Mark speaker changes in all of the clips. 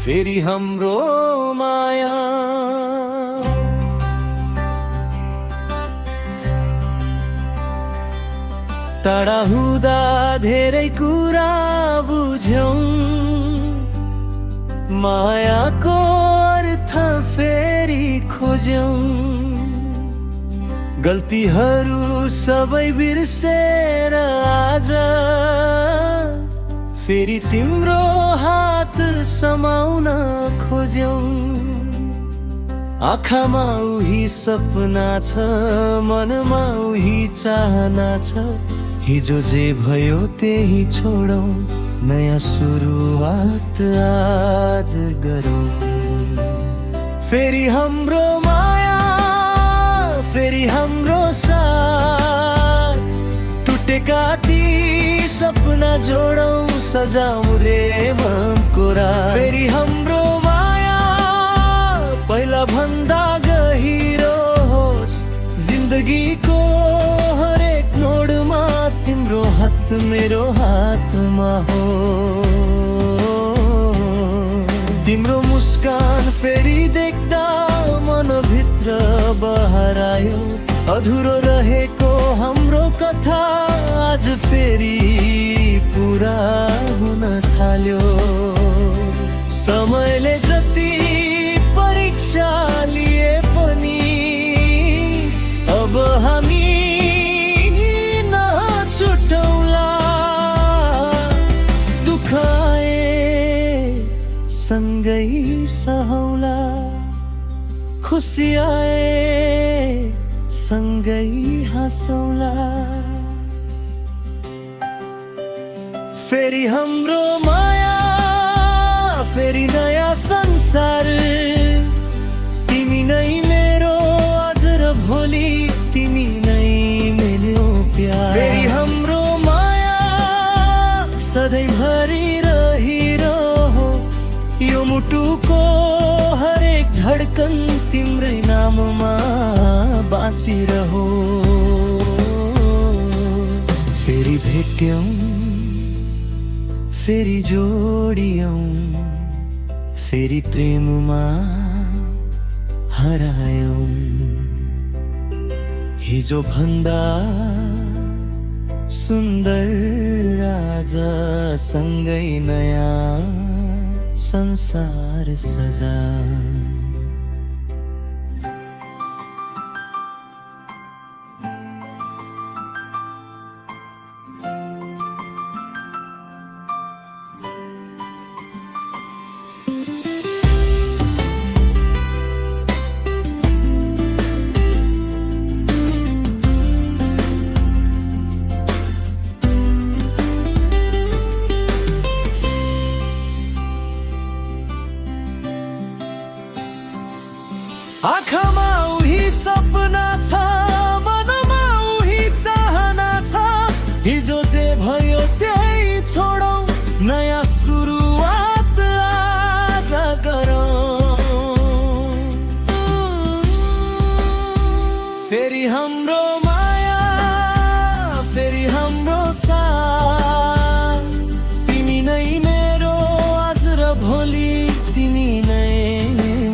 Speaker 1: फेरि हाम्रो माया। टाढा हुँदा धेरै कुरा बुझ्यौं, मायाको अर्थ फेरि खोज्यौं। गल्तीहरू सबै बिर्सेर आज फेरि तिम्रो हात समाउन खोज्यौं। आँखामा उही सपना छ, मनमा उही चाहना छ। हिजो जे भयो त्यही छोडौं, नयाँ सुरुवात आज गरौं। फेरि हाम्रो माया, फेरि हाम्रो साथ, टुटेका ती सपना जोडौं, सजाऊं रे मनको रात। फेरि हाम्रो माया पहिला भन्दा गहिरो होस्, जिन्दगीको हरेक मोडमा तिम्रो हात मेरो हातमा हो। तिम्रो मुस्कान फेरि देख्दा मनभित्र बहार आयो। अधुरो रहेको हाम्रो कथा आज फेरि पुरा हुन थाल्यो। समयले जति परीक्षा लिए पनि अब हामी नछुटौँला। दुःख आए सँगै सहौँला, खुसी आए सँगै हाँसौँला। फेरि हाम्रो माया, फेरि नयाँ संसार। तिमी नै मेरो आज र भोलि, तिमी नै मेरो प्यार। फेरि हाम्रो माया सधैँभरि रहिरहोस्, यो मुटुको हरेक धड्कन तिम्रै नाममा बाँचिरहो। फेरि भेट्यौं, फेरि जोडियौं, फेरि प्रेममा हरायौं। हिजो भन्दा सुन्दर आज सँगै नयाँ संसार सजाऊं। आँखामा उही सपना छ, मनमा उही चाहना छ। हिजो जे भयो त्यही छोडौं, नयाँ सुरुवात आज गरौं। फेरि हाम्रो माया, फेरि हाम्रो साथ। तिमी नै मेरो आज र भोलि, तिमी नै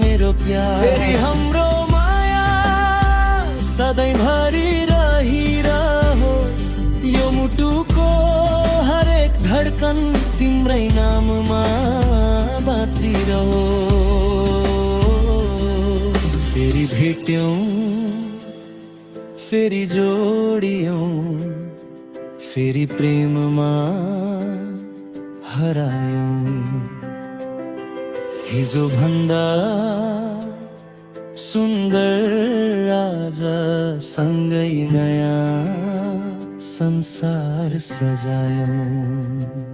Speaker 1: मेरो प्यार। फेरि हाम्रो माया सधैँभरि रहिरहोस्, यो मुटुको हरेक धड्कन तिम्रै नाममा बाँचिरहो। फेरि भेट्यौं, फेरि जोडियौं, फेरि प्रेममा हरायौं। हिजो भन्दा सुन्दर आज सँगै नयाँ संसार सजायौं।